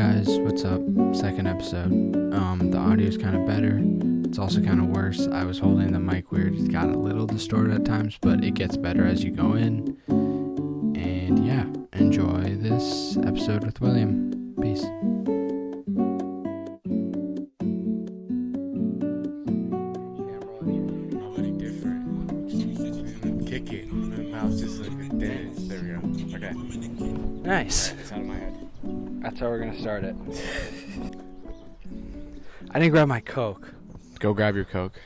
guys, what's up? Second episode. The audio's kind of better. It's also kind of worse. I was holding the mic weird. It got a little distorted at times, but it gets better as you go in. And yeah, enjoy this episode with William. Peace. Kick it. The mouth just like a dance. There we go. Okay. Nice. It's out of my head. That's how we're gonna start it. I didn't grab my Coke. Go grab your Coke.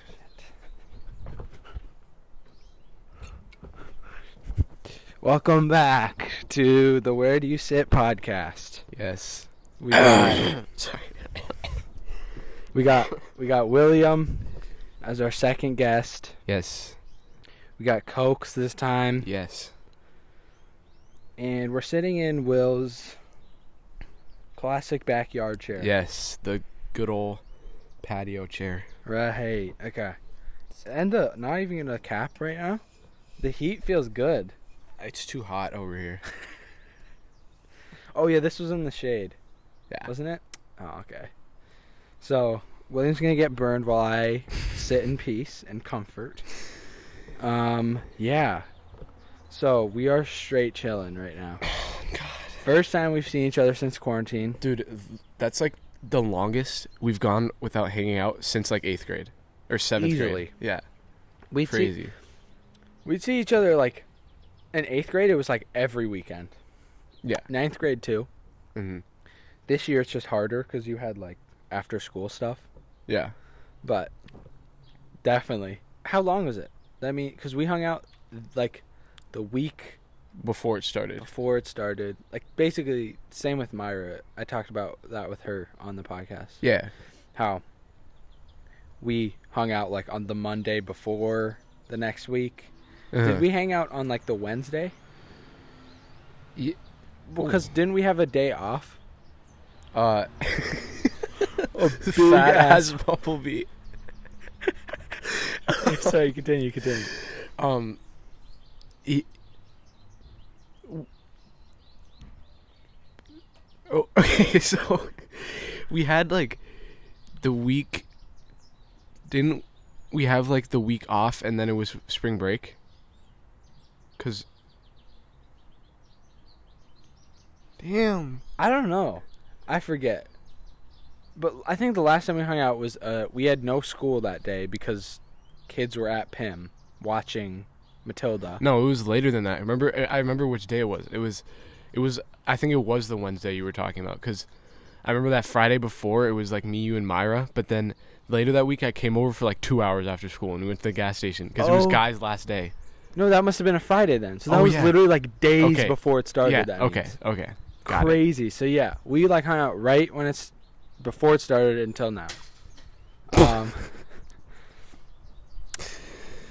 Welcome back to the Where Do You Sit podcast. Yes. We got, Sorry. we got William as our second guest. Yes. We got Cokes this time. Yes. And we're sitting in Will's classic backyard chair. Yes. The good old patio chair. Right. Okay. And not even in a cap right now. The heat feels good. It's too hot over here. Oh, yeah, this was in the shade. Yeah. Wasn't it? Oh, okay. So, William's going to get burned while I sit in peace and comfort. Yeah. So, we are straight chilling right now. Oh, God. First time we've seen each other since quarantine. Dude, that's like the longest we've gone without hanging out since like 8th grade. Or 7th Easily. grade. Yeah. We'd Crazy. We'd see each other like in 8th grade. It was like every weekend. Yeah. 9th grade too. Mm-hmm. This year it's just harder because you had like after school stuff. Yeah. But definitely. How long was it? I mean, because we hung out like the week Before it started. before it started. Like basically same with Myra. I talked about that with her on the podcast. Yeah. How we hung out like on the Monday before the next week. Uh-huh. Did we hang out on like the Wednesday? Because Ooh. didn't we have a day off? A big fat ass- ass bumblebee. Sorry, continue. Oh, okay, so we had like the week. Didn't we have like the week off and then it was spring break? 'Cause damn. I don't know. I forget. But I think the last time we hung out was we had no school that day because kids were at PIM watching Matilda. No, it was later than that. I remember which day it was. It was I think it was the Wednesday you were talking about, cuz I remember that Friday before it was like me, you and Myra, but then later that week I came over for like 2 hours after school and we went to the gas station cuz it was Oh. Guy's last day. No, that must have been a Friday then. So that Oh, was yeah. literally like days Okay. before it started. Yeah, that okay. means. Okay. Got it. Crazy. So yeah, we like hung out right when it's before it started until now.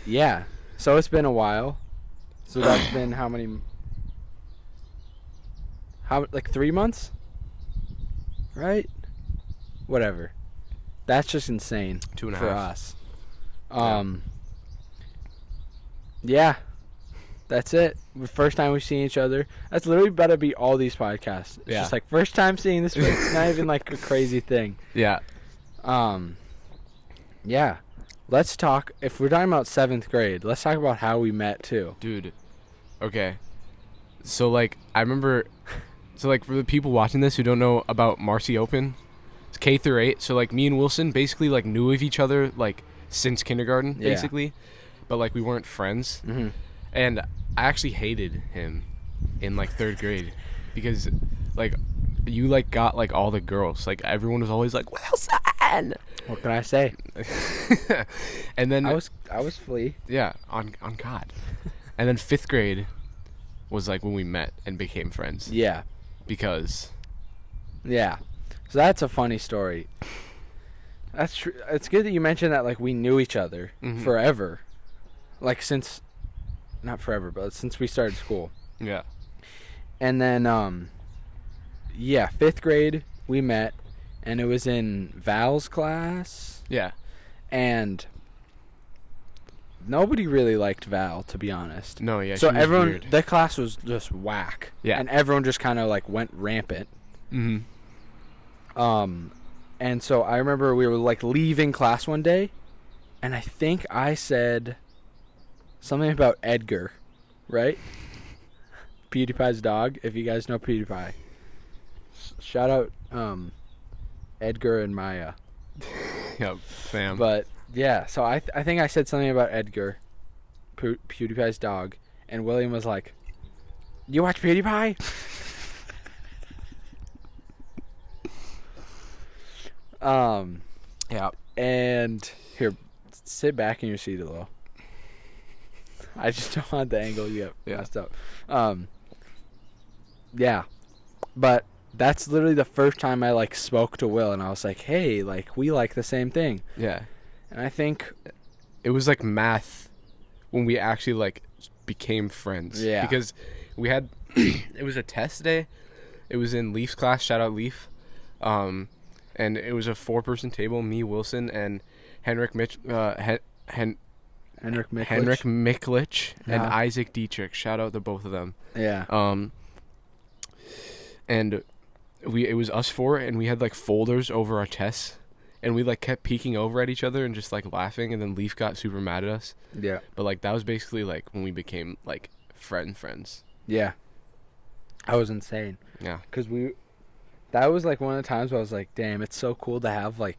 Yeah. So it's been a while. So that's been how many? Like 3 months? Right? Whatever. That's just insane 2.5 for us. Yeah. That's it. First time we've seen each other. That's literally better be all these podcasts. It's Yeah. just like first time seeing this face. It's not even like a crazy thing. Yeah. Yeah. Let's talk. If we're talking about 7th grade, let's talk about how we met too. Dude. Okay. So like I remember so like for the people watching this who don't know about Marcy Open, it's K through 8. So like me and Wilson basically like knew of each other like since kindergarten Yeah. basically. But like we weren't friends. Mm-hmm. And I actually hated him in like 3rd grade because like you like got like all the girls. Like everyone was always like, Wilson. What can I say? And then I was Flea. yeah, on God. And then 5th grade was like when we met and became friends. Yeah. Because Yeah. So that's a funny story. That's true. It's good that you mentioned that like we knew each other Mhm. forever. Like since not forever, but since we started school. yeah. And then yeah, 5th grade we met and it was in Val's class Yeah. and nobody really liked Val, to be honest. No, yeah. So she was everyone, weird. the class was just whack. Yeah. And everyone just kind of like went rampant. Mm-hmm. And so I remember we were like leaving class one day, and I think I said something about Edgar, right? PewDiePie's dog. If you guys know PewDiePie, shout out Edgar and Maya. Yep, fam. But yeah, so I think I said something about Edgar, PewDiePie's dog, and William was like, "You watch PewDiePie?" Yeah. And here, sit back in your seat a little. I just don't want the angle you get messed up. Yeah, but that's literally the first time I like spoke to Will, and I was like, "Hey, like we like the same thing." Yeah. And I think It was like math when we actually like became friends. Yeah. Because we had it was a test day. It was in Leaf's class. Shout out Leaf. And it was a 4-person table. Me, Wilson, and Henrik Henrik Miklich. Henrik Miklich and Yeah. Isaac Dietrich. Shout out to both of them. Yeah. And it was us four, and we had like folders over our tests, and we like kept peeking over at each other and just like laughing, and then Leaf got super mad at us. Yeah. But like that was basically like when we became like friends. Yeah. I was insane. Yeah. Because that was like one of the times where I was like, damn, it's so cool to have like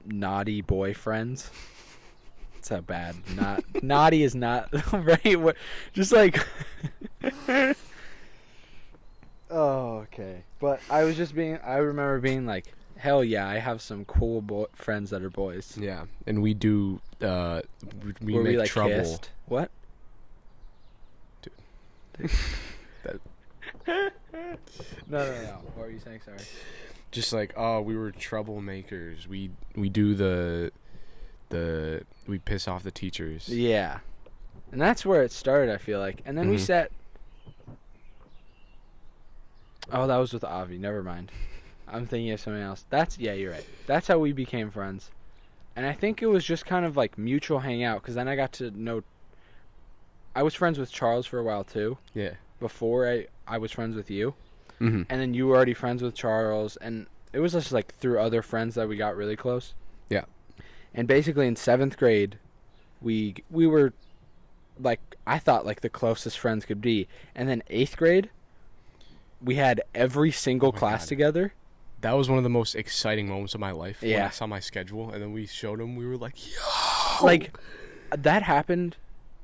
naughty boyfriends. It's not bad. Naughty is not right. Just like. Oh, okay. But I remember being like, hell yeah, I have some cool friends that are boys. Yeah. And we do we Where make we like trouble. kissed. What? Dude. No. What were you saying? Sorry. Just like, oh, we were troublemakers. We do we piss off the teachers. Yeah. And that's where it started, I feel like. And then we sat. Oh, that was with Avi. Never mind. I'm thinking of something else. Yeah, you're right. That's how we became friends. And I think it was just kind of like mutual hangout, because then I got to know. I was friends with Charles for a while too. Yeah. Before I was friends with you. Mm-hmm. And then you were already friends with Charles, and it was just like through other friends that we got really close. Yeah. And basically in 7th grade, we were like, I thought like the closest friends could be. And then 8th grade, we had every single class together. That was one of the most exciting moments of my life. Yeah. When I saw my schedule, and then we showed him. We were like, yo! Like, that happened.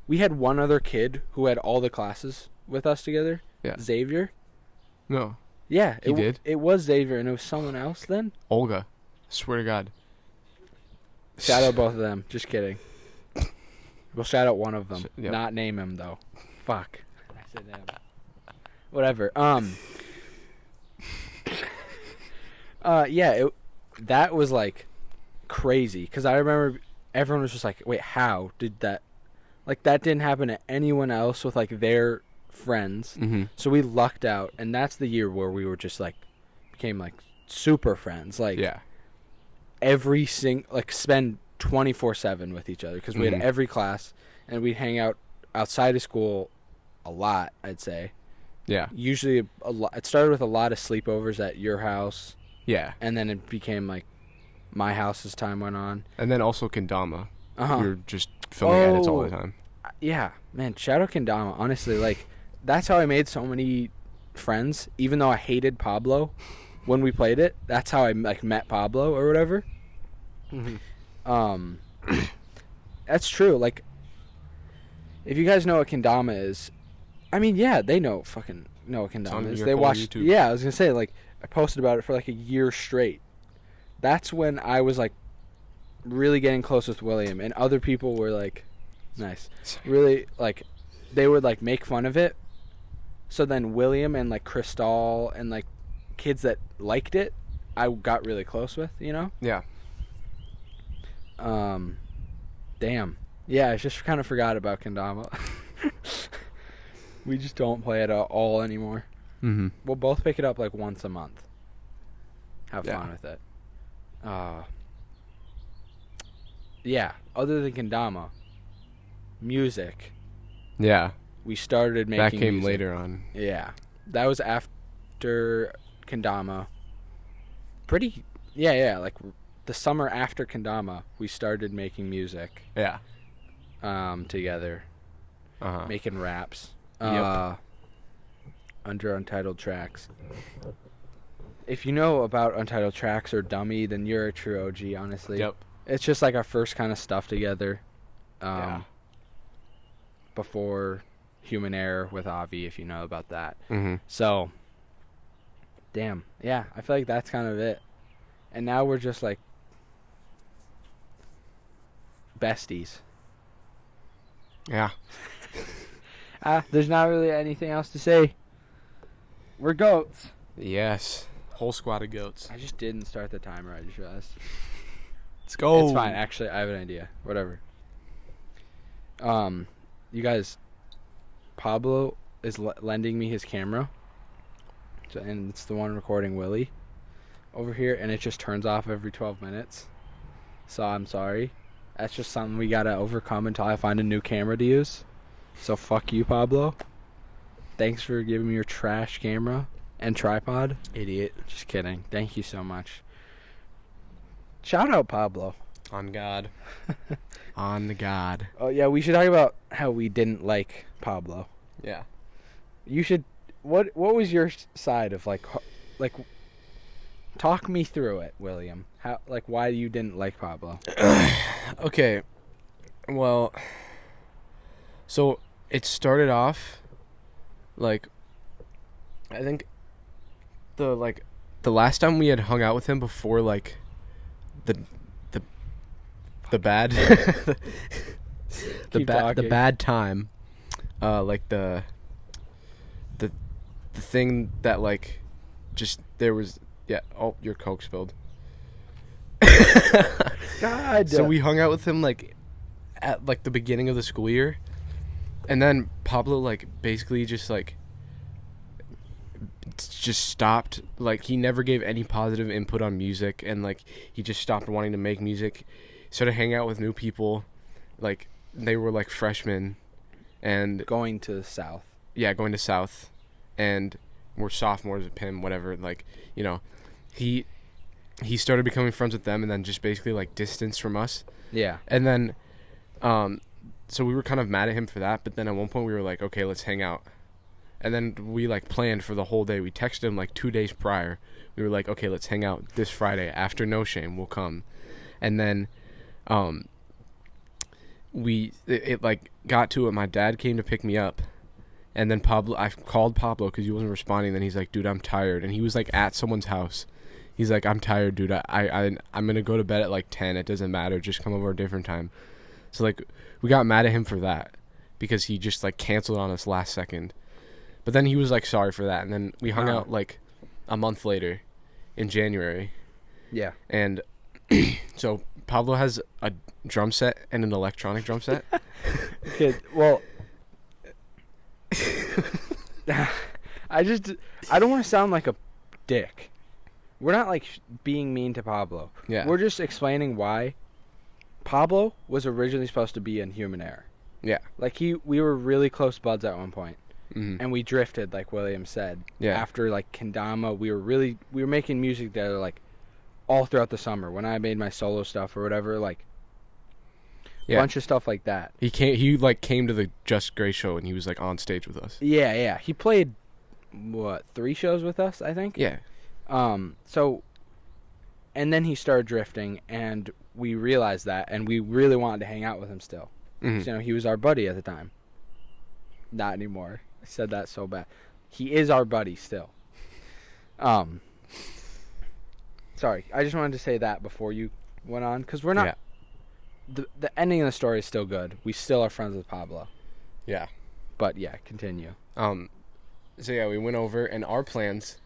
We had one other kid who had all the classes with us together. Yeah. Xavier. No. Yeah. He did? It was Xavier, and it was someone else then. Olga. Swear to God. Shout out both of them. Just kidding. We'll shout out one of them. Yep. Not name him, though. Fuck. I said name. Whatever. Yeah, that was like crazy, because I remember everyone was just like, wait, how did that, like, that didn't happen to anyone else with like their friends. Mm-hmm. So we lucked out, and that's the year where we were just like became like super friends, like Yeah. spend 24/7 with each other, because we had every class, and we'd hang out outside of school a lot, I'd say. Yeah. Usually a lot. It started with a lot of sleepovers at your house. Yeah. And then it became like my house as time went on. And then also Kendama. Uh-huh. We were just filming edits all the time. Yeah, man, shout out Kendama. Honestly, like, that's how I made so many friends. Even though I hated Pablo when we played it, that's how I like met Pablo or whatever. Mm-hmm. That's true. Like, if you guys know what Kendama is, I mean, yeah, they know what Kendama is. They watched. YouTube. Yeah, I was gonna say, like, I posted about it for like a year straight. That's when I was like really getting close with William, and other people were like, nice, really, like, they would like make fun of it. So then William and like Cristal and like kids that liked it, I got really close with, you know. Yeah. Damn. Yeah, I just kind of forgot about Kendama. We just don't play it at all anymore. Mm-hmm. We'll both pick it up like once a month. Have Yeah. fun with it. Yeah, other than Kendama, music. Yeah. We started making That came music. later on. Yeah. That was after Kendama. Like the summer after Kendama, we started making music. Yeah. Together, making raps. Yep. Under Untitled Tracks. If you know about Untitled Tracks or Dummy, then you're a true OG, honestly. Yep. It's just like our first kind of stuff together. Yeah. Before Human Error with Avi, if you know about that. Mm-hmm. So, damn. Yeah, I feel like that's kind of it. And now we're just like besties. Yeah. There's not really anything else to say. We're goats. Yes. Whole squad of goats. I just didn't start the timer, I just realized. Let's go. It's fine. Actually, I have an idea. Whatever. You guys, Pablo is lending me his camera. And it's the one recording Willie over here, and it just turns off every 12 minutes. So I'm sorry. That's just something we gotta overcome until I find a new camera to use. So fuck you, Pablo. Thanks for giving me your trash camera and tripod. Idiot. Just kidding. Thank you so much. Shout out, Pablo. On God. On God. Oh yeah, we should talk about how we didn't like Pablo. Yeah. You should. What was your side of like talk me through it, William? How why you didn't like Pablo? Okay. Well, so it started off like I think the last time we had hung out with him before like the bad the bad time, like the thing that like just there was your Coke spilled. God. So we hung out with him like at like the beginning of the school year, and then Pablo like basically just stopped. Like he never gave any positive input on music, and like he just stopped wanting to make music. Started hanging out with new people, like they were like freshmen, and going to South. Yeah, going to South, and we're sophomores at PIM, whatever. Like, you know, he started becoming friends with them, and then just basically like distanced from us. Yeah. And then, so we were kind of mad at him for that. But then at one point we were like, okay, let's hang out. And then we like planned for the whole day. We texted him like 2 days prior. We were like, okay, let's hang out this Friday after No Shame. We'll come. And then, it like got to it. My dad came to pick me up. And then I called Pablo because he wasn't responding. Then he's like, dude, I'm tired. And he was like at someone's house. He's like, I'm tired, dude. I'm going to go to bed at like 10. It doesn't matter. Just come over a different time. So like we got mad at him for that because he just like canceled on us last second. But then he was like sorry for that. And then we hung out like a month later in January. Yeah. And so Pablo has a drum set and an electronic drum set. Okay, well, I don't want to sound like a dick. We're not like being mean to Pablo. Yeah. We're just explaining why Pablo was originally supposed to be in Human Error. Yeah. Like we were really close buds at one point. Mm-hmm. And we drifted, like William said. Yeah. After like Kendama, we were making music together like all throughout the summer. When I made my solo stuff or whatever, like a bunch of stuff like that. He came to the Just Grey show and he was like on stage with us. Yeah. He played 3 shows with us, I think. Yeah. So, and then he started drifting, and we realized that, and we really wanted to hang out with him still. Mm-hmm. So, he was our buddy at the time. Not anymore. I said that so bad. He is our buddy still. Sorry, I just wanted to say that before you went on, because we're not. Yeah. The ending of the story is still good. We still are friends with Pablo. Yeah. But yeah, continue. So yeah, we went over, and our plans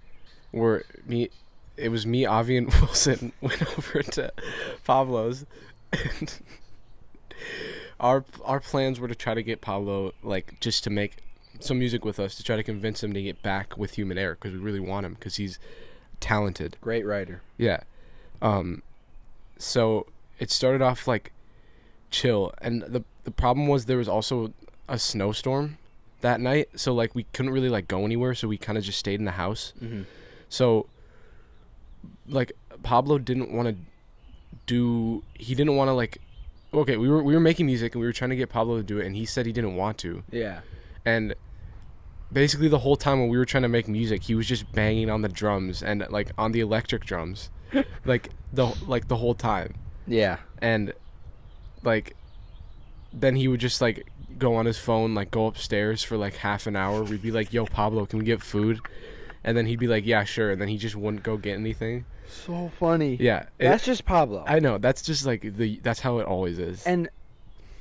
were It was me, Avi, and Wilson went over to Pablo's, and our plans were to try to get Pablo like just to make some music with us to try to convince him to get back with Human Error because we really want him because he's talented, great writer. Yeah. So it started off like chill, and the problem was there was also a snowstorm that night, so like we couldn't really like go anywhere, so we kind of just stayed in the house. Mm-hmm. So like Pablo didn't want to do. He didn't want to like. Okay, we were making music and we were trying to get Pablo to do it, and he said he didn't want to. Yeah. And basically the whole time when we were trying to make music, he was just banging on the drums and like on the electric drums, like the whole time. Yeah. And like then he would just like go on his phone, like go upstairs for like half an hour. We'd be like, "Yo, Pablo, can we get food?" And then he'd be like, "Yeah, sure." And then he just wouldn't go get anything. So funny. Yeah, That's just Pablo. I know. That's just like that's how it always is. And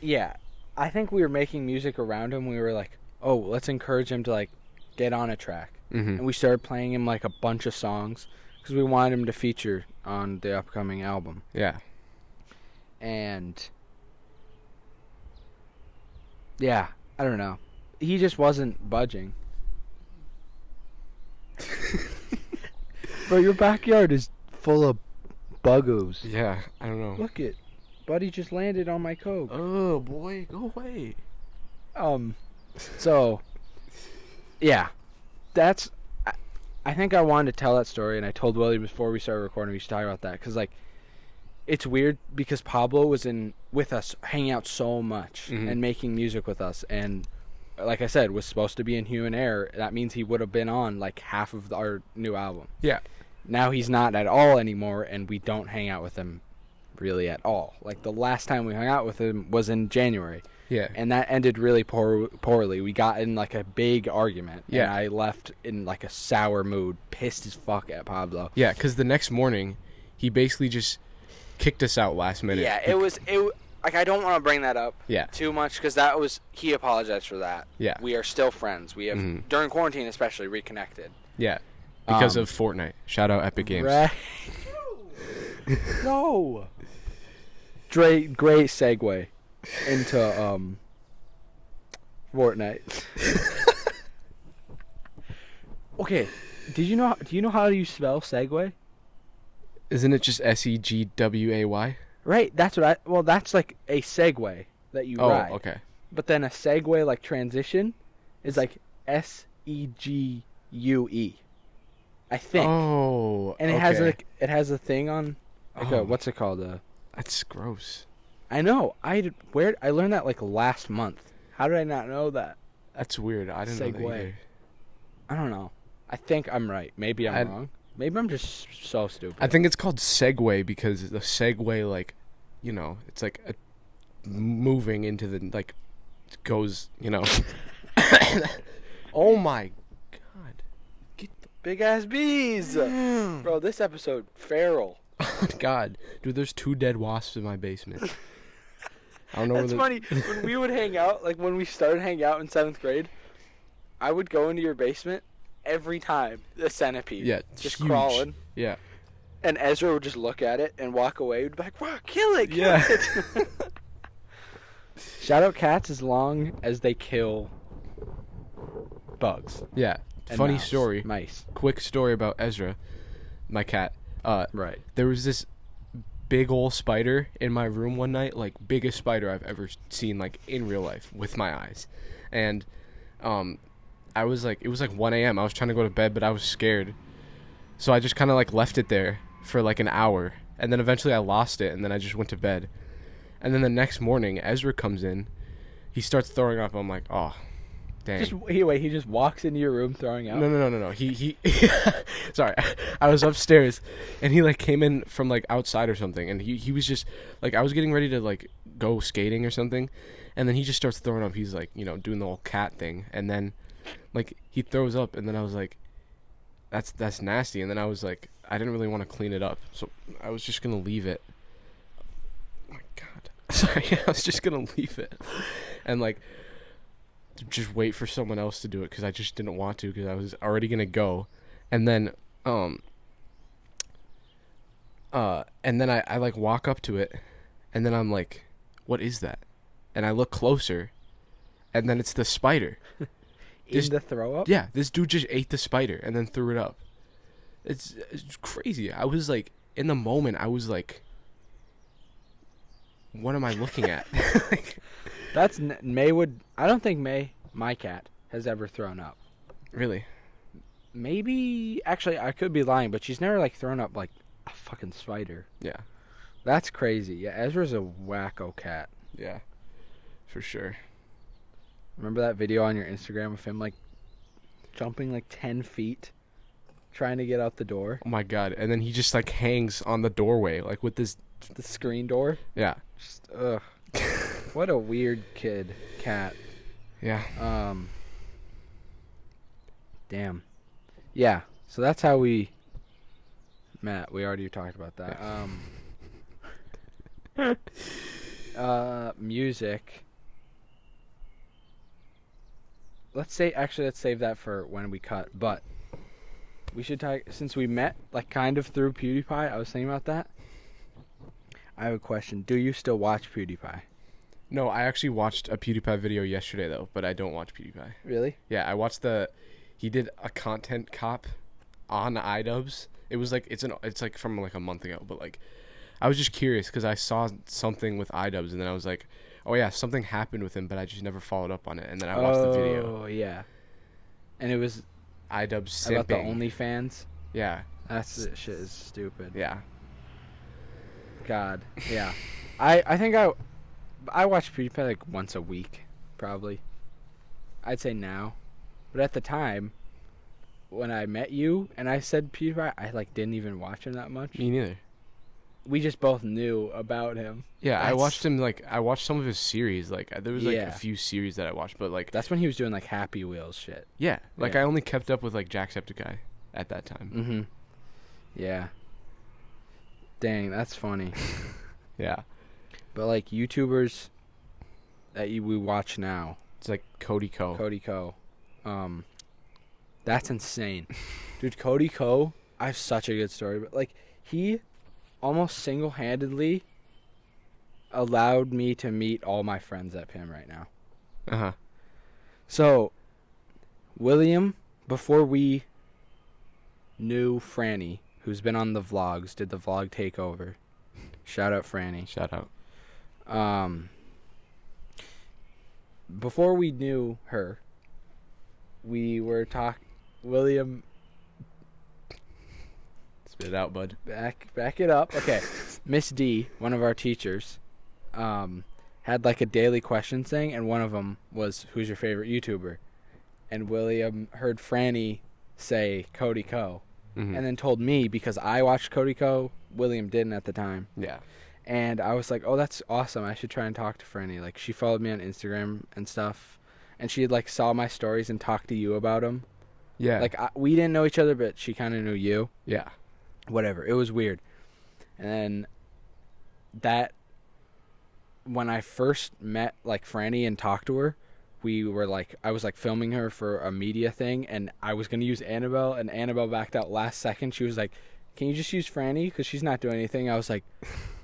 yeah, I think we were making music around him. We were like, oh, let's encourage him to like get on a track. Mm-hmm. And we started playing him like a bunch of songs because we wanted him to feature on the upcoming album. Yeah. And yeah, I don't know. He just wasn't budging. Bro, your backyard is full of buggos. Yeah, I don't know. Look it. Buddy just landed on my coke. Oh, boy, go away. So, yeah. That's... I think I wanted to tell that story, and I told Willie before we started recording we should talk about that, because, like, it's weird because Pablo was with us, hanging out so much, and making music with us, and like I said, was supposed to be in Human Air. That means he would have been on, like, half of our new album. Yeah. Now he's not at all anymore, and we don't hang out with him really at all. Like, the last time we hung out with him was in January. Yeah. And that ended really poorly. We got in, like, a big argument. Yeah. And I left in, like, a sour mood, pissed as fuck at Pablo. Yeah, because the next morning, he basically just kicked us out last minute. Yeah, it was like, I don't want to bring that up too much, because he apologized for that. Yeah. We are still friends. We have, during quarantine especially, reconnected. Yeah. Because of Fortnite. Shout out Epic Games. Right. No. Great segue into Fortnite. Okay, do you know how you spell segue? Isn't it just Segway? Right, that's like a segue that you ride. Oh, okay. But then a segue, like transition, is like Segue. I think. Oh, and it has a thing on, like what's it called? That's gross. I know. I learned that like last month. How did I not know that? That's weird. I didn't know that either. I don't know. I think I'm right. Maybe I'm wrong. Maybe I'm just so stupid. I think it's called Segway because the Segway, like, you know, it's like moving into the, like, goes, you know. Oh my god. Get the big ass bees. Bro, this episode, feral. Oh god. Dude, there's 2 dead wasps in my basement. I don't know That's funny. When we would hang out, like when we started hanging out in 7th grade, I would go into your basement every time, the centipede. Yeah, just huge. crawling. Yeah. And Ezra would just look at it and walk away. He'd be like, wow, kill it. Shout out cats as long as they kill bugs. Yeah. Funny story. Mice. Quick story about Ezra, my cat. Right. There was this big old spider in my room one night, like biggest spider I've ever seen, like in real life with my eyes. And I was like, it was like 1 a.m. I was trying to go to bed, but I was scared. So I just kind of like left it there for like an hour. And then eventually I lost it, and then I just went to bed. And then the next morning, Ezra comes in. He starts throwing up. I'm like, oh, dang. He just walks into your room throwing out? No. He sorry. I was upstairs, and he like came in from like outside or something. And he was just like, I was getting ready to like go skating or something. And then he just starts throwing up. He's like, you know, doing the whole cat thing. And then like he throws up, and then I was like, that's nasty. And then I was like, I didn't really want to clean it up, so I was just gonna leave it. Oh my god. Sorry, I was just gonna leave it and like just wait for someone else to do it because I just didn't want to, because I was already gonna go. And then I like walk up to it, and then I'm like, what is that? And I look closer, and then it's the spider. In the throw up? Yeah, this dude just ate the spider and then threw it up. It's crazy. I was like, in the moment, I was like, what am I looking at? Like, May would. I don't think May, my cat, has ever thrown up. Really? maybe actually I could be lying, but she's never like thrown up like a fucking spider. Yeah. That's crazy. Yeah, Ezra's a wacko cat. Yeah. For sure. Remember that video on your Instagram of him like jumping like 10 feet trying to get out the door? Oh my god. And then he just like hangs on the doorway like with this. The screen door? Yeah. Just ugh. What a weird cat. Yeah. Damn. Yeah. So that's how we met. We already talked about that. Music. Let's save that for when we cut. But we should talk, since we met like kind of through PewDiePie. I was thinking about that. I have a question. Do you still watch PewDiePie? No, I actually watched a PewDiePie video yesterday though, but I don't watch PewDiePie. Really? Yeah, I watched he did a content cop on iDubbbz. It was like it's like from like a month ago, but like I was just curious because I saw something with iDubbbz and then I was like, oh yeah, something happened with him, but I just never followed up on it. And then I watched the video. Oh yeah. And it was iDubbbz simping. about the OnlyFans. Yeah. That shit is stupid. Yeah. God. Yeah. I think I watch PewDiePie like once a week, probably. I'd say now. But at the time, when I met you and I said PewDiePie, I like didn't even watch him that much. Me neither. We just both knew about him. Yeah, I watched him I watched some of his series. Like there was like Yeah. a few series that I watched, but like That's when he was doing like Happy Wheels shit. yeah, like Yeah. I only kept up with like Jacksepticeye at that time. Mm-hmm. Yeah. Dang, that's funny. Yeah. But like YouTubers that we watch now, It's like Cody Ko. Cody Ko, that's insane, dude. Cody Ko, I have such a good story, but like he almost single-handedly allowed me to meet all my friends at PIM right now. Uh-huh. So William, before we knew Franny, who's been on the vlogs, did the vlog takeover. Shout out Franny. Shout out. Before we knew her, we were William, Spit it out, bud. back it up. Okay. Miss D, one of our teachers, had like a daily questions thing, and one of them was, who's your favorite YouTuber? And William heard Franny say Cody Ko, Mm-hmm. and then told me, because I watched Cody Ko, William didn't at the time. Yeah. And I was like, oh, that's awesome. I should try and talk to Franny. Like, she followed me on Instagram and stuff. And she, like, saw my stories and talked to you about them. Yeah. Like, we didn't know each other, but she kind of knew you. yeah. Whatever. It was weird. And then when I first met, like, Franny and talked to her, we were, like, I was, like, filming her for a media thing. And I was going to use Annabelle. And Annabelle backed out last second. She was like, can you just use Franny? Because she's not doing anything. I was like,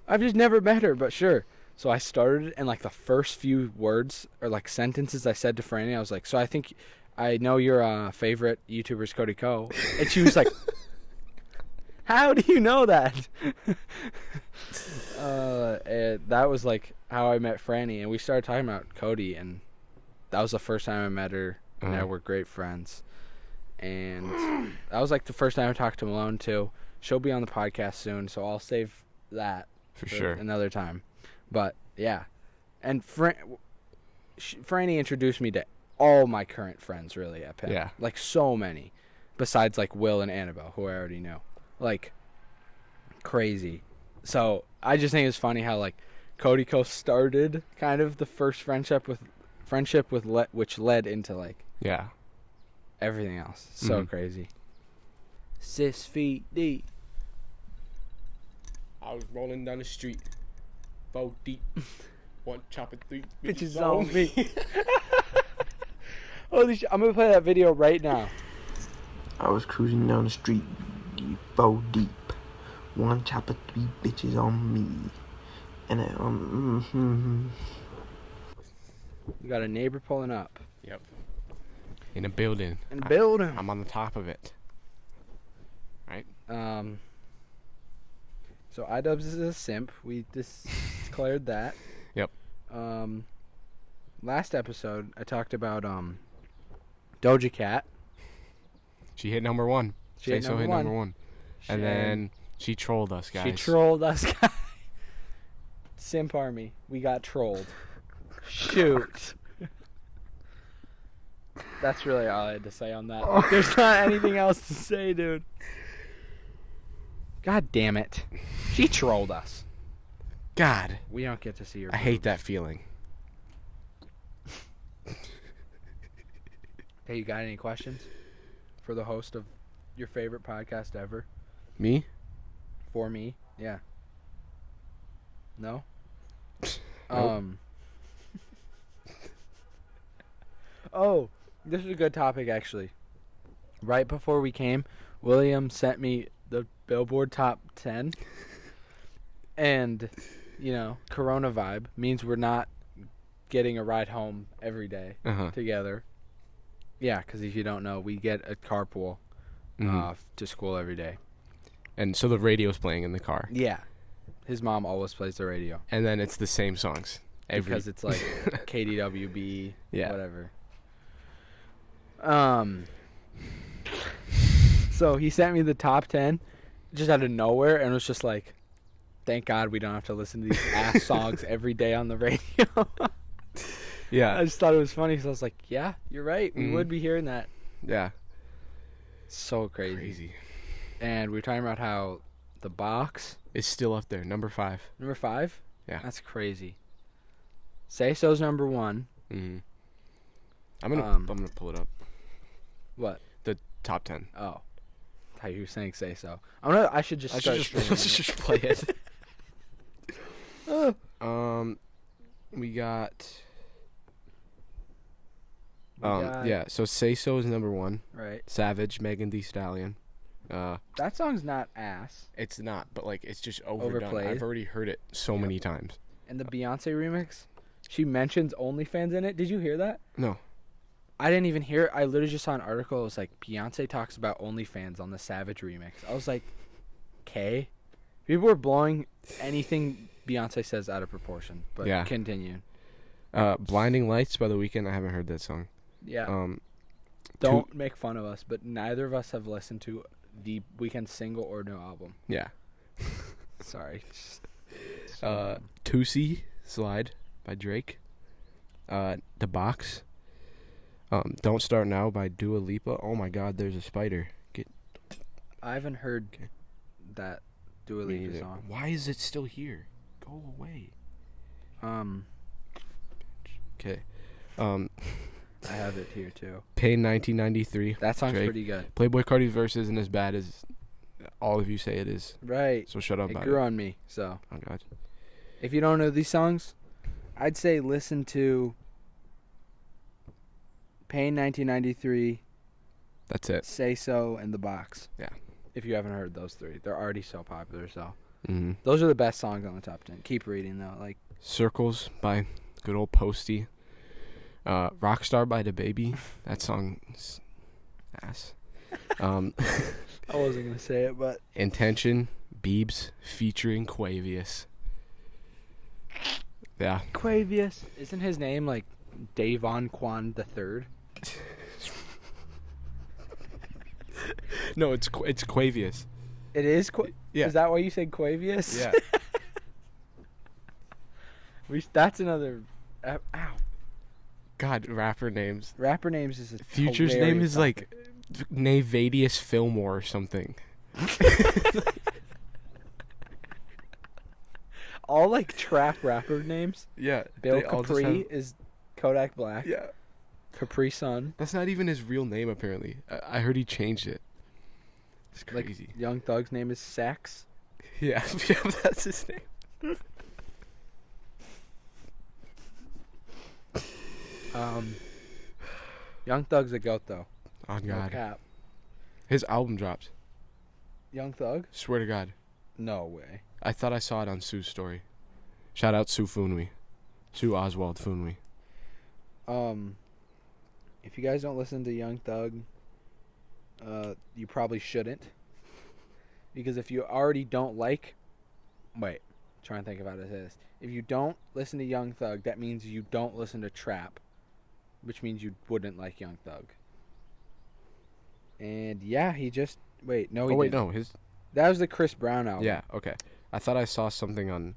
I've just never met her, but sure. So I started, and like the first few words or like sentences I said to Franny, I was like, so I think I know your favorite YouTuber's Cody Ko. And she was like, how do you know that? And that was like how I met Franny, and we started talking about Cody, and that was the first time I met her. And now we're great friends. And that was like the first time I talked to Malone too. She'll be on the podcast soon, so I'll save that For sure. another time. But yeah, and Franny introduced me to all my current friends really at Penn. Yeah. Like so many, besides like Will and Annabelle, who I already know. Like crazy. So I just think it's funny how like Cody Ko started kind of the first friendship with which led into like Yeah. everything else. So Mhm. crazy. 6 feet deep. I was rolling down the street, 4 deep, one chopper, 3 Bitches on me. Holy shit! I'm gonna play that video right now. I was cruising down the street, 4 deep, one chopper, 3 bitches on me, and We got a neighbor pulling up. Yep. In a building. And building. I'm on the top of it. Right? So iDubbbz is a simp. We just declared that. Yep. Last episode I talked about Doja Cat. She hit number one. She Say hit So number hit one. number one. And then she trolled us, guys. She trolled us, guys. Simp Army. We got trolled. Shoot. That's really all I had to say on that. Like, there's not anything else to say, dude. God damn it. She trolled us. God. We don't get to see her. I hate that feeling. Hey, you got any questions for the host of your favorite podcast ever? Me? For me? Yeah. No? Nope. Oh, this is a good topic, actually. Right before we came, William sent me the Billboard Top 10. And, you know, Corona vibe means we're not getting a ride home every day together. Yeah, because if you don't know, we get a carpool to school every day. And so the radio's playing in the car. Yeah. His mom always plays the radio. And then it's the same songs. Because it's like KDWB, yeah. Whatever. So he sent me the top 10 just out of nowhere, and it was just like, thank God we don't have to listen to these ass songs every day on the radio. Yeah. I just thought it was funny, so I was like, yeah, you're right. We would be hearing that. Yeah. So crazy. And we were talking about how the box is still up there, number 5. Number 5? Yeah. That's crazy. Say So's number 1. Mm-hmm. I'm gonna pull it up. What? The top 10. Oh. How you were saying Say So. I should just just play it. We got yeah, so Say So is number 1. Right. Savage, Megan Thee Stallion. That song's not ass. It's not, but like it's just overdone. Overplayed. I've already heard it so many times. And the Beyonce remix, she mentions OnlyFans in it. Did you hear that? No. I didn't even hear it. I literally just saw an article. It was like, Beyonce talks about OnlyFans on the Savage remix. I was like, okay. People were blowing anything Beyonce says out of proportion. But yeah. Continue. Blinding Lights by The Weeknd. I haven't heard that song. Yeah. Don't make fun of us, but neither of us have listened to the Weeknd single or new album. Yeah. Sorry. Tootsie Slide by Drake. The Box. Don't Start Now by Dua Lipa. Oh my God, there's a spider. I haven't heard that Dua Lipa song. Why is it still here? Go away. Okay. I have it here too. Pain 1993. That song's Drake. pretty good. Playboy Cardi's verse isn't as bad as all of you say it is. Right. So shut up It about grew it. on me. So. Oh God. If you don't know these songs, I'd say listen to Pain 1993. That's it. Say So and The Box. Yeah. If you haven't heard those 3, they're already so popular. So. Mm-hmm. Those are the best songs on the top 10. Keep reading though. Like Circles by good old Posty. Rockstar by DaBaby. That song is ass. I wasn't gonna say it, but Intention, Biebs featuring Quavius. Yeah. Quavius. Isn't his name like Davon Quan III? No, it's Quavius. It is. Yeah. Is that why you said Quavius? Yeah. That's another. Ow. God, rapper names. Rapper names is a Future's name hilarious is topic. like Navadius Fillmore or something. All like trap rapper names. Yeah. Bill Capri is Kodak Black. Yeah. Capri Sun. That's not even his real name apparently. I heard he changed it. It's crazy. Like Young Thug's name is Sax. Yeah, that's his name. Young Thug's a goat though. Oh No God. cap. His album dropped. Young Thug? Swear to God. No way. I thought I saw it on Sue's story. Shout out Sue Funwi. Sue Oswald Funwi. If you guys don't listen to Young Thug, you probably shouldn't. Because if you already don't like... Wait. Try and think about it as this. If you don't listen to Young Thug, that means you don't listen to trap. Which means you wouldn't like Young Thug. And yeah, he just wait. No, Oh he wait, didn't. no, his. That was the Chris Brown album. Yeah, okay. I thought I saw something on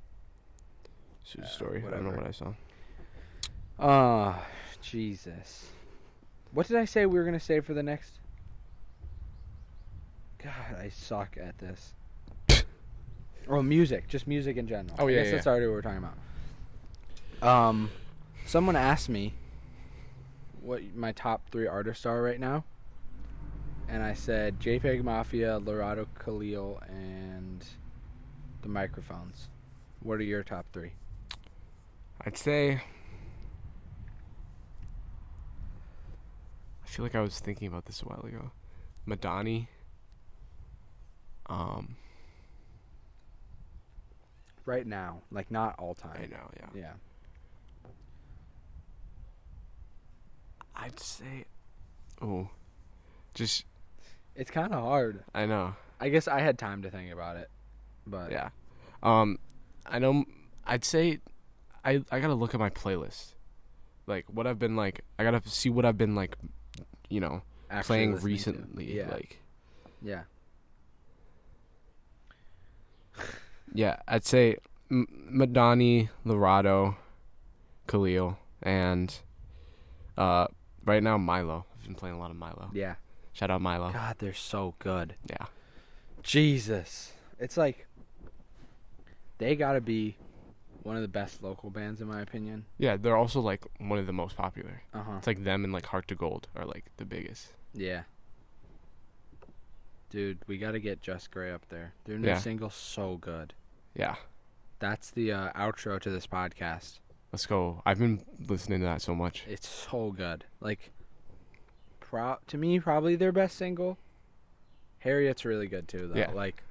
Sue's story. I don't know whatever. what I saw. Jesus. What did I say we were gonna say for the next? God, I suck at this. Oh, music, just music in general. Oh, I yeah, guess yeah, that's already what we're talking about. Someone asked me what my top 3 artists are right now, and I said JPEG Mafia, Lorado Khalil, and the Microphones. What are your top 3? I'd say. I feel like I was thinking about this a while ago. Madani. Right now, like not all time. I know, yeah. Yeah. I'd say. Oh. Just. It's kind of hard. I know. I guess I had time to think about it, but Yeah. I know. I'd say. I gotta look at my playlist. Like, what I've been like. I gotta see what I've been like. You know, actually playing listening to. recently. Yeah. Like. Yeah. Yeah, I'd say Madani, Lorado, Khalil, and right now Milo. I've been playing a lot of Milo. Yeah. Shout out Milo. God, they're so good. Yeah. Jesus. It's like they gotta be one of the best local bands in my opinion. Yeah, they're also like one of the most popular. Uh-huh. It's like them and like Heart to Gold are like the biggest. Yeah. Dude, we gotta get Just Grey up there. Their new single's so good. Yeah. That's the outro to this podcast. Let's go. I've been listening to that so much. It's so good. Like, to me, probably their best single. Harriet's really good too, though. Yeah. Like,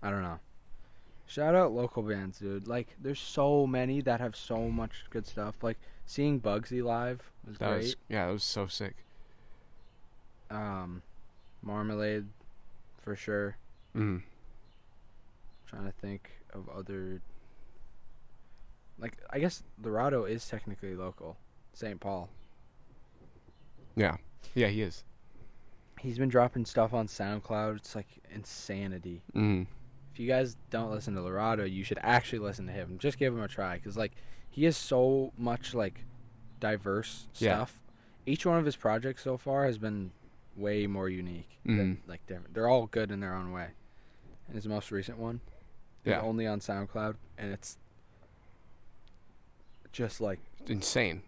I don't know. Shout out local bands, dude. Like, there's so many that have so much good stuff. Like, seeing Bugsy live was great. That was so sick. Marmalade, for sure. Mm. Trying to think of other. Like, I guess Dorado is technically local. St. Paul. Yeah. Yeah, he is. He's been dropping stuff on SoundCloud. It's like insanity. Mm. If you guys don't listen to Lorado, you should actually listen to him. Just give him a try, because like he has so much like diverse stuff. Each one of his projects so far has been way more unique than like different. They're all good in their own way. And his most recent one is only on SoundCloud, and it's just like insane.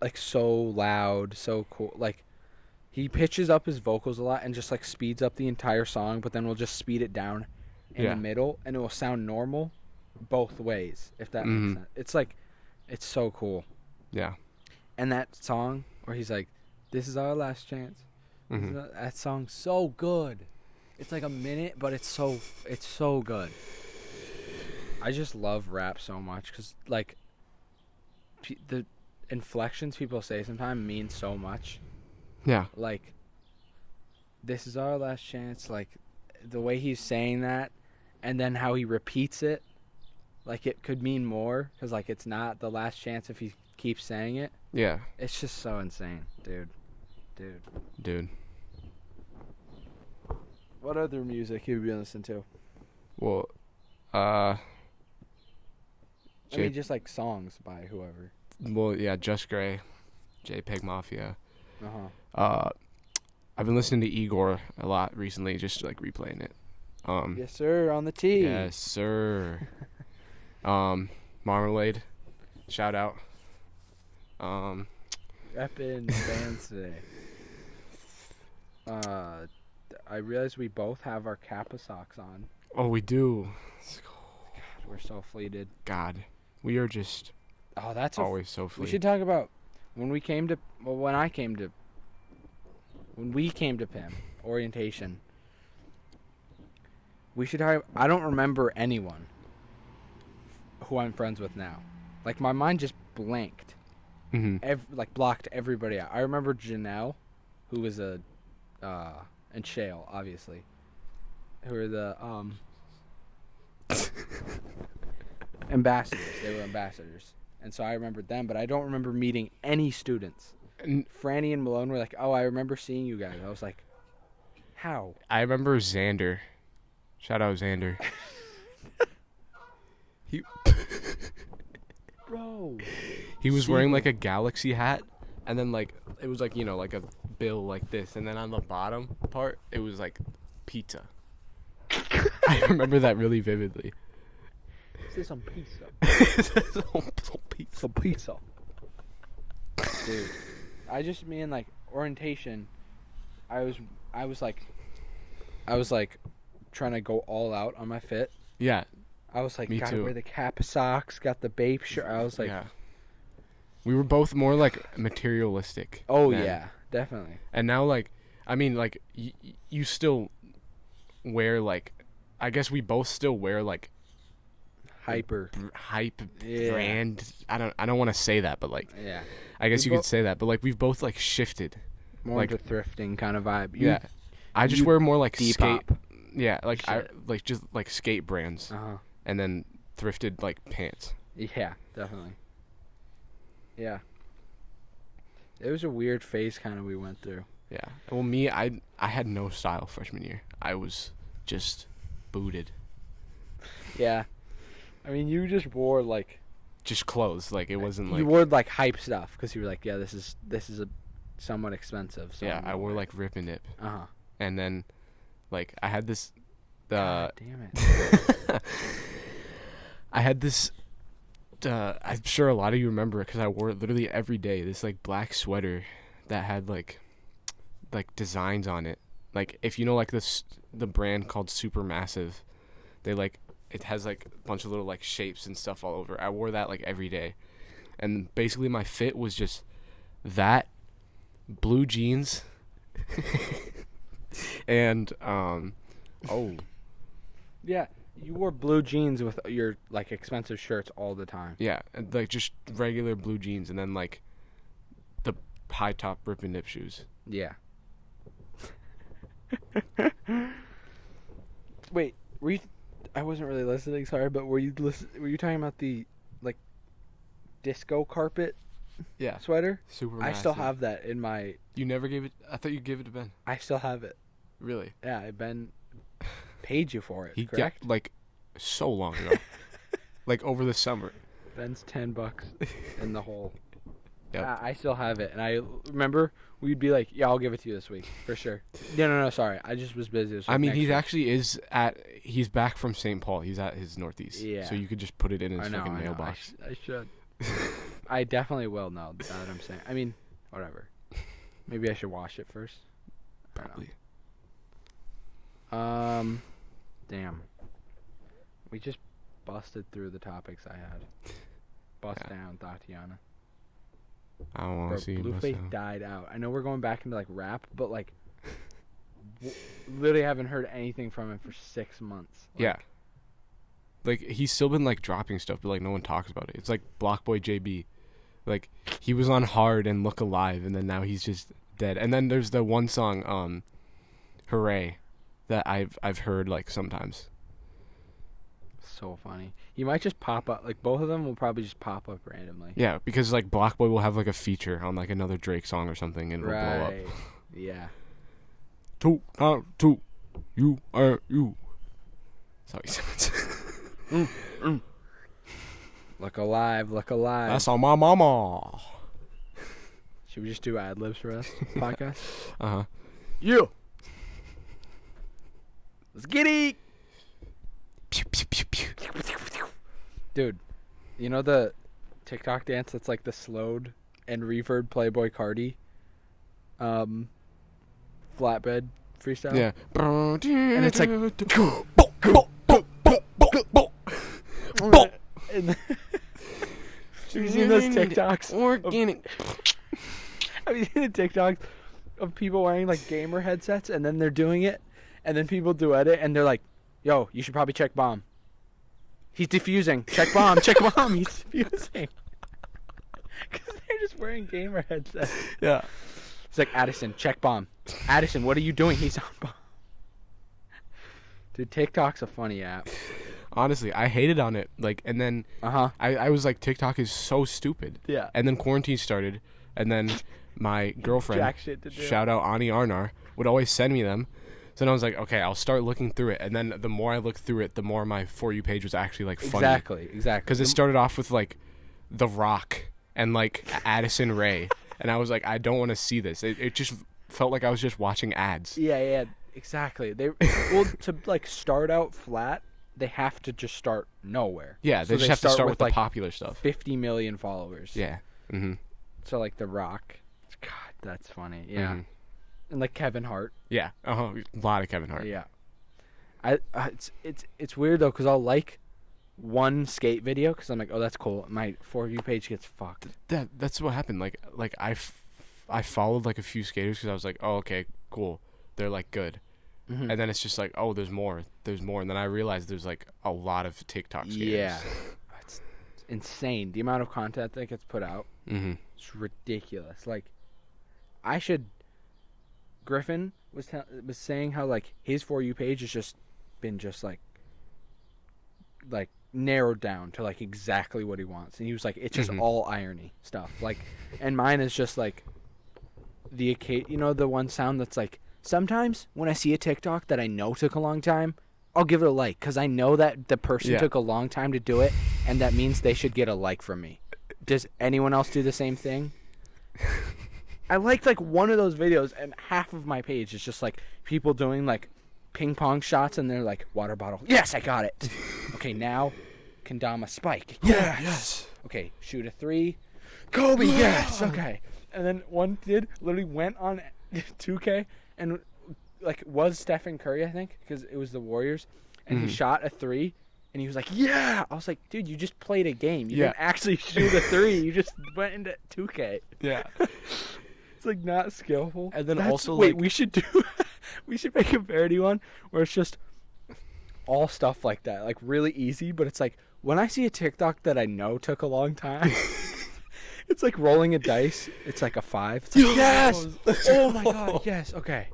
Like so loud, so cool. Like he pitches up his vocals a lot and just like speeds up the entire song, but then we'll just speed it down in the middle, and it will sound normal both ways, if that makes sense. It's like, it's so cool. Yeah. And that song where he's like, "This is our last chance." That song's so good. It's like a minute, but it's so good. I just love rap so much because like the inflections people say sometimes mean so much. Yeah. Like, "This is our last chance." Like the way he's saying that, and then how he repeats it, like it could mean more because like it's not the last chance if he keeps saying it. Yeah. It's just so insane, dude. What other music have you been listening to? Well, I mean, just like songs by whoever. Well, yeah, Just Grey, JPEG Mafia. I've been listening to Igor a lot recently, just like replaying it. Yes, sir, on the tee. Yes, sir. Marmalade, shout out. Reppin' bands today. I realize we both have our Kappa socks on. Oh, we do. God, we're so fleeted. God, we are just. Oh, that's always so fleeted. We should talk about when we came to. Well, when we came to PIM orientation. We should talk. I don't remember anyone who I'm friends with now. Like my mind just blanked. Blocked everybody out. I remember Janelle, who was and Shale, obviously, who were the ambassadors. They were ambassadors, and so I remembered them. But I don't remember meeting any students. Franny and Malone were like, "Oh, I remember seeing you guys." I was like, How? I remember Xander. Shout out Xander. He Bro. he was wearing Siegel. like a galaxy hat, and then like it was like like a bill like this, and then on the bottom part it was like pizza. I remember that really vividly. Say some pizza. Some pizza. Some pizza. Dude, I just mean like orientation. I was like trying to go all out on my fit. Yeah. I was like, Me gotta too. wear the cap socks, got the Bape shirt. I was like, yeah. We were both more like materialistic. oh then. yeah, definitely. And now like, I mean like you still wear like, I guess we both still wear like Hyper. hype Yeah. brand. I don't want to say that, but like Yeah. I guess We you bo- could say that, but like we've both like shifted. More Like- into thrifting kind of vibe. Yeah. I just you wear more like Depop. skate. Yeah, like Shit. like just like skate brands, Uh-huh. and then thrifted like pants. Yeah, definitely. Yeah. It was a weird phase kind of we went through. Yeah. Well, me, I had no style freshman year. I was just booted. Yeah. I mean, you just wore like Just clothes. Like it wasn't like you wore like hype stuff because you were like, yeah, this is a somewhat expensive. So yeah. I wore like rip and dip, Uh-huh. and then like I had this. God damn it. I had this. I'm sure a lot of you remember it because I wore it literally every day. This like black sweater that had like designs on it. Like if you know like the brand called Supermassive, they like it has like a bunch of little like shapes and stuff all over. I wore that like every day, and basically my fit was just that, blue jeans, and oh. Yeah, you wore blue jeans with your like expensive shirts all the time. Yeah, and, like just regular blue jeans, and then like the high top rip and dip shoes. Yeah. Wait, were you? I wasn't really listening. Sorry, but were you talking about the like disco carpet Yeah, sweater? super. I still massive. have that in my. You never gave it. I thought you gave it to Ben. I still have it. Really? Yeah, Ben paid you for it. He correct? got like so long ago, like over the summer. Ben's $10 in the hole. Yep. I still have it, and I remember we'd be like, "Yeah, I'll give it to you this week for sure." No, sorry, I just was busy. This I week, mean, next he week. actually is at. He's back from St. Paul. He's at his Northeast. Yeah. So you could just put it in his I know, fucking I know. mailbox. I should. I definitely will now that I'm saying. I mean, whatever. Maybe I should wash it first. I don't know. Probably. Damn. We just busted through the topics I had. Bust Yeah. down, Tatiana. I don't want Bro, to see you. bust Blueface down. died out. I know we're going back into like rap, but like, literally haven't heard anything from him for 6 months. Like, Yeah. Like he's still been like dropping stuff, but like no one talks about it. It's like Blockboy JB. Like he was on Hard and Look Alive, and then now he's just dead. And then there's the one song, Hooray, that I've heard like sometimes. So funny. He might just pop up. Like both of them will probably just pop up randomly. Yeah, because like Blockboy will have like a feature on like another Drake song or something, and it'll blow up. Right. Yeah. Two, two, you are you. That's how he sounds. Look alive. Look alive. That's on my mama. Should we just do ad libs for us podcast? Uh huh. You. Let's get it. Pew pew pew pew. Dude, you know the TikTok dance that's like the slowed and reverb Playboy Cardi flatbed freestyle? Yeah. And it's like and have you seen those TikToks? Organic. Have you seen the TikToks of people wearing like gamer headsets and then they're doing it and then people duet it and they're like, yo, you should probably check bomb. He's defusing. Check bomb. Check bomb. He's defusing. Because they're just wearing gamer headsets. Yeah. It's like, Addison, check bomb. Addison, what are you doing? He's on bomb. Dude, TikTok's a funny app. Honestly, I hated on it. Like, and then Uh-huh. I was like, TikTok is so stupid. Yeah. And then quarantine started, and then my girlfriend, Jack shit to do. shout out Ani Arnar, would always send me them. So then I was like, okay, I'll start looking through it. And then the more I looked through it, the more my For You page was actually, like, funny. Exactly. Because it started off with, like, The Rock and, like, Addison Rae. And I was like, I don't want to see this. It just felt like I was just watching ads. Yeah, exactly. They well, to, like, start out flat, they have to just start nowhere. Yeah, they So just have to start with the like, popular stuff. 50 million followers. Yeah. Mm-hmm. So, like, The Rock. God, that's funny. Yeah. Mm-hmm. And, like, Kevin Hart. Yeah. A lot of Kevin Hart. Yeah. It's weird, though, because I'll like one skate video because I'm like, oh, that's cool. My For You page gets fucked. That's what happened. Like I followed, like, a few skaters because I was like, oh, okay, cool. They're, like, good. Mm-hmm. And then it's just like, oh, there's more. And then I realized there's, like, a lot of TikTok skaters. Yeah. It's insane. The amount of content that gets put out. Mm-hmm. It's ridiculous. Like, Griffin was saying how, like, his For You page has just been like narrowed down to, like, exactly what he wants. And he was like, it's just all irony stuff. Like, and mine is just like the one sound that's like, sometimes when I see a TikTok that I know took a long time, I'll give it a like because I know that the person took a long time to do it, and that means they should get a like from me. Does anyone else do the same thing? I liked, like, one of those videos, and half of my page is just, like, people doing, like, ping pong shots, and they're like, water bottle. Yes, I got it. Okay, now kendama spike. Yes. Okay, shoot a 3. Kobe. Yes. Okay. And then one kid literally went on 2K and, like, was Stephen Curry, I think, because it was the Warriors, and he shot a 3. And he was like, yeah. I was like, dude, you just played a game. You didn't actually shoot a 3. You just went into 2K. Yeah. It's, like, not skillful. And then also, wait, like, we should make a parody one where it's just all stuff like that, like, really easy. But it's like, when I see a TikTok that I know took a long time, it's like rolling a dice. It's like a 5. It's like, yes. Oh my god. Yes. Okay.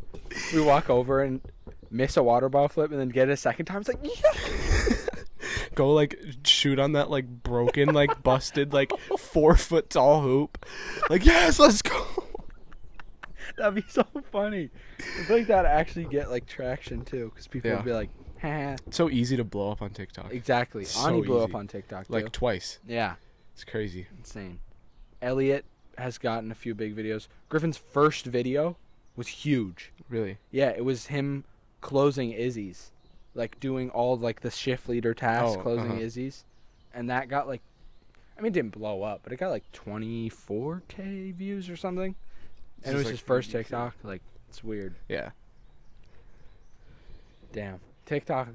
We walk over and miss a water bottle flip and then get it a second time. It's like, yes. Go, like, shoot on that, like, broken, like, busted, like, 4 foot tall hoop. Like, yes, let's go. That'd be so funny. I feel like that'd actually get, like, traction too, because people would be like, ha. It's so easy to blow up on TikTok. Exactly. So Ani blew easy. up on TikTok too. Like, twice. Yeah. It's crazy. Insane. Elliot has gotten a few big videos. Griffin's first video was huge. Really? Yeah, it was him closing Izzy's. Like, doing all, like, the shift leader tasks, closing Izzy's. And that got, like, I mean, it didn't blow up, but it got, like, 24K views or something. And it was, like, his first TikTok. Like, it's weird. Yeah. Damn. TikTok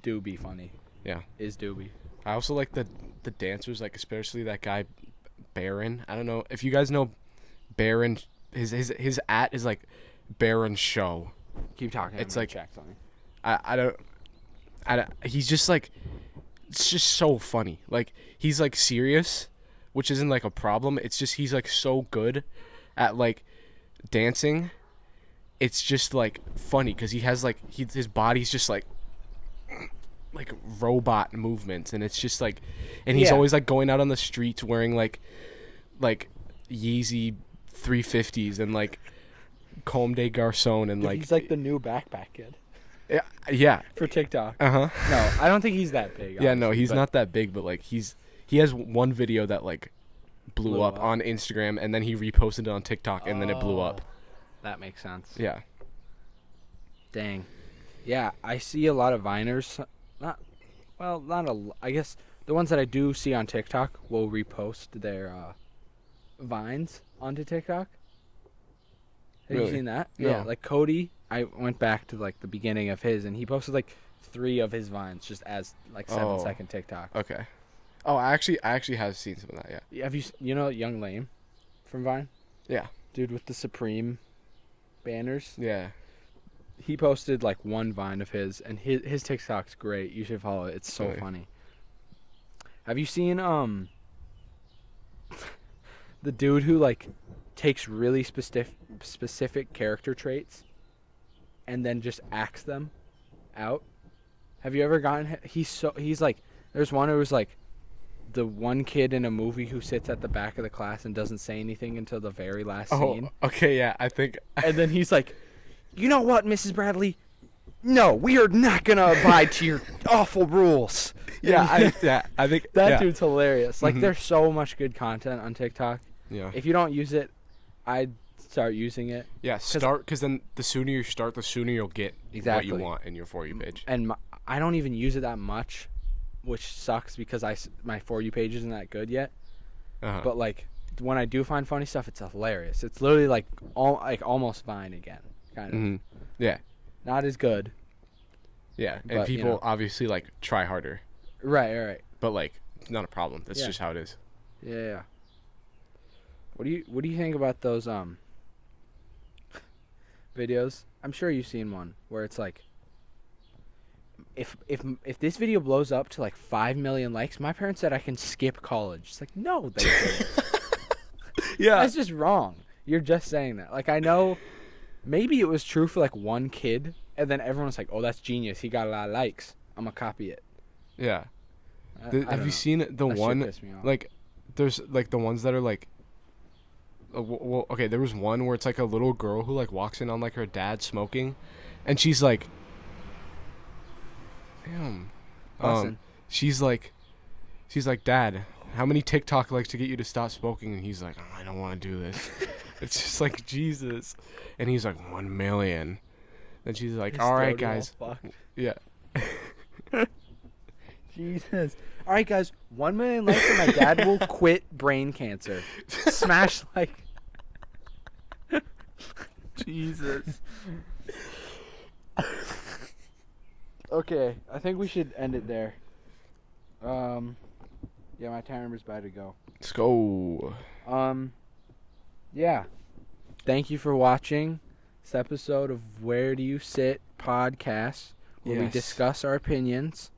do be funny. Yeah. Do be. I also like the dancers, like, especially that guy, Baron. I don't know if you guys know Baron. His at is, like, Baron Show. Keep talking. It's like, check something. I don't, he's just, like, it's just so funny. Like, he's, like, serious, which isn't, like, a problem. It's just he's, like, so good at, like, dancing. It's just, like, funny because he has, like, his body's just, like robot movements, and it's just, like, and he's always, like, going out on the streets wearing, like Yeezy 350s and, like, Comme des Garçons, and, like, he's like the new backpack kid. Yeah. For TikTok. Uh-huh. No, I don't think he's that big. Yeah, no, he's not that big, but, like, he has one video that, like, blew up on Instagram, and then he reposted it on TikTok, and then it blew up. That makes sense. Yeah. Dang. Yeah, I see a lot of Viners. I guess the ones that I do see on TikTok will repost their Vines onto TikTok. Have you seen that? No. Yeah, like Cody, I went back to, like, the beginning of his, and he posted, like, 3 of his Vines just as, like, 7-second TikTok. Okay. Oh, I actually have seen some of that, yeah. Have you know Young Lame from Vine? Yeah. Dude with the Supreme banners? Yeah. He posted, like, 1 Vine of his, and his TikTok's great. You should follow it. It's so funny. Have you seen the dude who, like, takes really specific character traits and then just acts them out? Have you ever gotten he's like, there's one who was like the one kid in a movie who sits at the back of the class and doesn't say anything until the very last scene. Okay, yeah, I think. And then he's like, you know what, Mrs. Bradley? no, we are not gonna abide to your awful rules. I think That dude's hilarious. Like, there's so much good content on TikTok. Yeah. If you don't use it, I'd start using it. Yeah, because then the sooner you start, the sooner you'll get Exactly what you want in your For You page. And I don't even use it that much, which sucks because my For You page isn't that good yet. But like when I do find funny stuff, it's hilarious. It's literally like almost Vine again, kind of. Yeah. Not as good. Yeah, and But, people obviously like try harder. Right. But like, not a problem. That's just how it is. Yeah. What do you think about those videos? I'm sure you've seen one where it's like, if this video blows up to like 5 million likes, my parents said I can skip college. It's like, no, they didn't. Yeah. That's just wrong. You're just saying that. Like, I know maybe it was true for like one kid, and then everyone's like, oh, that's genius. He got a lot of likes. I'm gonna copy it. Yeah. I don't Have you know. seen the That shit one, pissed me off. like, there's like the ones that are like, well, okay, there was one where it's like a little girl who like walks in on like her dad smoking, and she's like, damn, Bussin'. she's like, Dad, how many TikTok likes to get you to stop smoking? And he's like, oh, I don't want to do this. It's just like, Jesus. And he's like, 1 million. Then she's like, His all right, throat is all guys. fucked. Yeah. Jesus. All right, guys. 1 million likes and my dad will quit brain cancer. Smash like. Jesus. Okay, I think we should end it there. Yeah, my timer's about to go. Let's go. Yeah. Thank you for watching this episode of Where Do You Sit podcast, where we Yes. discuss our opinions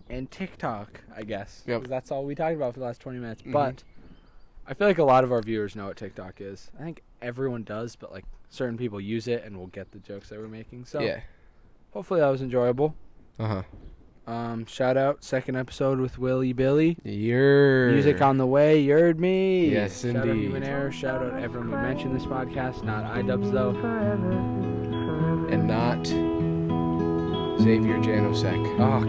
and TikTok, I guess. Yep. 'Cause that's all we talked about for the last 20 minutes. But I feel like a lot of our viewers know what TikTok is. I think everyone does, but like certain people use it and will get the jokes that we're making. So Yeah. hopefully that was enjoyable. Uh-huh. Shout out, second episode with Willie Billy. Yer. Music on the way, you heard me. Yes, Shout out indeed. Human Error, shout out everyone we mentioned this podcast, not iDubbbz though. And not Xavier Janosek. Oh,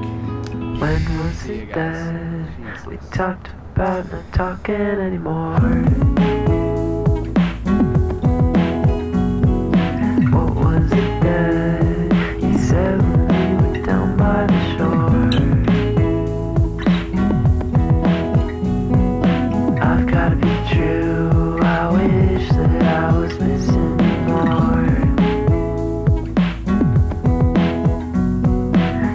When was see you it guys. that Jesus. we talked about not talking anymore?